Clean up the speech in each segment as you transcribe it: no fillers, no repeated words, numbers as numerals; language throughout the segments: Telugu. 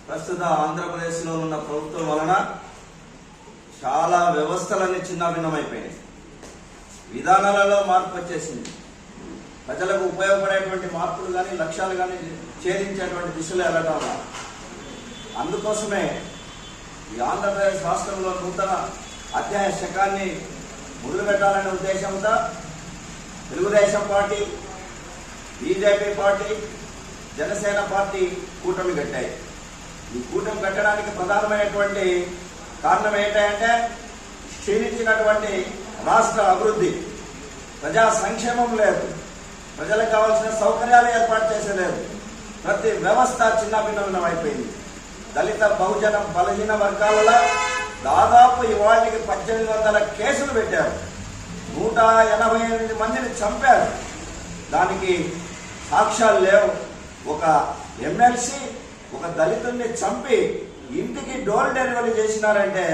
ప్రస్తుత ఆంధ్రప్రదేశ్లో ఉన్న ప్రభుత్వం వలన చాలా వ్యవస్థలన్నీ చిన్నాభిన్నమైపోయినాయి. విధానాలలో మార్పు వచ్చేసింది. ప్రజలకు ఉపయోగపడేటువంటి మార్పులు కానీ లక్ష్యాలు కానీ ఛేదించేటువంటి దిశలో వెళ్ళటం. అందుకోసమే ఈ ఆంధ్రప్రదేశ్ రాష్ట్రంలో నూతన అధ్యాయ శకాన్ని మొదలుపెట్టాలనే ఉద్దేశంతో Telugu Desam party, BJP party, Janasena party కూటమి కట్టాయి. ఈ కూటమి కట్టడానికి ప్రధానమైనటువంటి కారణం ఏంటంటే క్షీణించినటువంటి రాష్ట్ర అభివృద్ధి, ప్రజా సంక్షేమం లేదు, ప్రజలకు కావాల్సిన సౌకర్యాలు ఏర్పాటు చేసేలేదు. ప్రతి వ్యవస్థ చిన్నభిన్నం అయిపోయింది. దళిత, బహుజన, బలహీన వర్గాలలో దాదాపు ఇవాళకి 1800 కేసులు పెట్టారు. 188 మందిని చంపారు. దానికి సాక్ష్యాలు లేవు. ఒక ఎమ్మెల్సీ ఒక దళితుల్ని చంపి ఇంటికి డోర్ డెలివరీ చేసినారంటే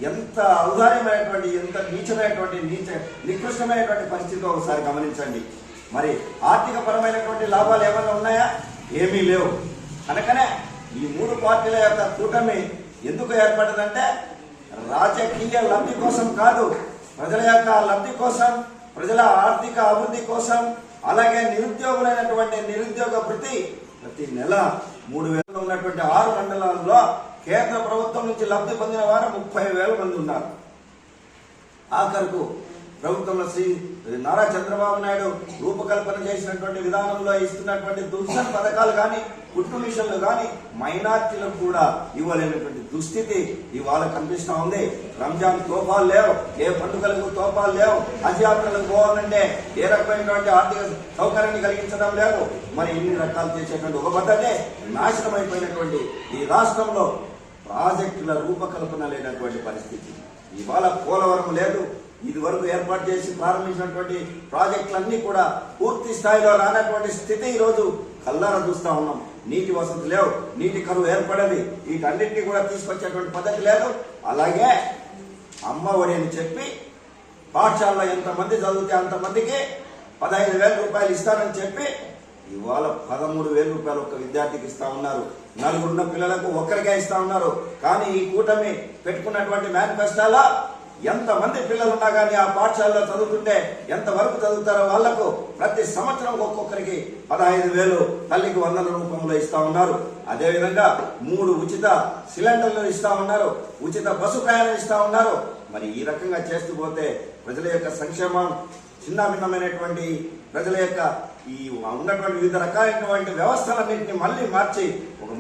ఎంత ఔదార్యమైనటువంటి, ఎంత నీచమైనటువంటి, నికృష్టమైనటువంటి పరిస్థితి ఒకసారి గమనించండి. మరి ఆర్థిక పరమైనటువంటి లాభాలు ఏమైనా ఉన్నాయా? ఏమీ లేవు. కనుకనే ఈ 3 పార్టీల యొక్క కూటమి ఎందుకు ఏర్పడదంటే రాజకీయ లబ్ధి కోసం కాదు, ప్రజల యొక్క లబ్ధి కోసం, ప్రజల ఆర్థిక అభివృద్ధి కోసం, అలాగే నిరుద్యోగులైనటువంటి నిరుద్యోగ భృతి ప్రతి నెల 3000 ఉన్నటువంటి 6 మండలాల్లో కేంద్ర ప్రభుత్వం నుంచి లబ్ధి పొందిన వారు 30,000 మంది ఉన్నారు. ఆఖరుకు ప్రభుత్వంలో శ్రీ నారా చంద్రబాబు నాయుడు రూపకల్పన చేసినటువంటి విధానంలో ఇస్తున్నటువంటి దుర్సన్ పథకాలు కానీ, కుట్టు మిషన్లు కానీ మైనార్టీలకు కూడా ఇవ్వలేనటువంటి దుస్థితి ఇవాళ కనిపిస్తా ఉంది. రంజాన్ తోఫాలు లేవు, ఏ పండుగలకు తోఫాలు లేవు, హజ్ యాత్రలకు పోవాలంటే ఏ రకమైనటువంటి ఆర్థిక సౌకర్యాన్ని కలిగించడం లేదు. మరి ఇన్ని రకాలు చేసేటువంటి ఒక పద్ధతే నాశనం అయిపోయినటువంటి ఈ రాష్ట్రంలో ప్రాజెక్టుల రూపకల్పన లేనటువంటి పరిస్థితి. ఇవాళ పోలవరం లేదు, ఇది వరకు ఏర్పాటు చేసి ప్రారంభించినటువంటి ప్రాజెక్టులన్నీ కూడా పూర్తి స్థాయిలో రానటువంటి స్థితి ఈరోజు కల్లారా చూస్తా ఉన్నాం. నీటి వసతి లేవు, నీటి కరువు ఏర్పడది, వీటన్నింటినీ కూడా తీసుకొచ్చేటువంటి పద్ధతి లేదు. అలాగే అమ్మ ఒడి అని చెప్పి పాఠశాలలో ఎంతమంది చదివితే అంతమందికి 15,000 రూపాయలు ఇస్తానని చెప్పి ఇవాళ 13,000 రూపాయలు ఒక విద్యార్థికి ఇస్తా ఉన్నారు. 4 ఉన్న పిల్లలకు ఒక్కరికే ఇస్తా ఉన్నారు. కానీ ఈ కూటమి పెట్టుకున్నటువంటి మేనిఫెస్టోలో ఎంతమంది పిల్లలు ఉన్నా కానీ ఆ పాఠశాలలో చదువుతుంటే ఎంతవరకు చదువుతారో వాళ్లకు ప్రతి సంవత్సరం ఒక్కొక్కరికి 15,000 తల్లికి 100 రూపంలో ఇస్తా ఉన్నారు. అదేవిధంగా 3 ఉచిత సిలిండర్లు ఇస్తా ఉన్నారు, ఉచిత బస్సు ప్రయాణం ఇస్తా ఉన్నారు. మరి ఈ రకంగా చేస్తూ పోతే ప్రజల యొక్క సంక్షేమం చిన్నభిన్నమైనటువంటి ప్రజల యొక్క ఈ ఉన్నటువంటి వివిధ రకాలైనటువంటి వ్యవస్థలన్నింటినీ మళ్ళీ మార్చి ఒక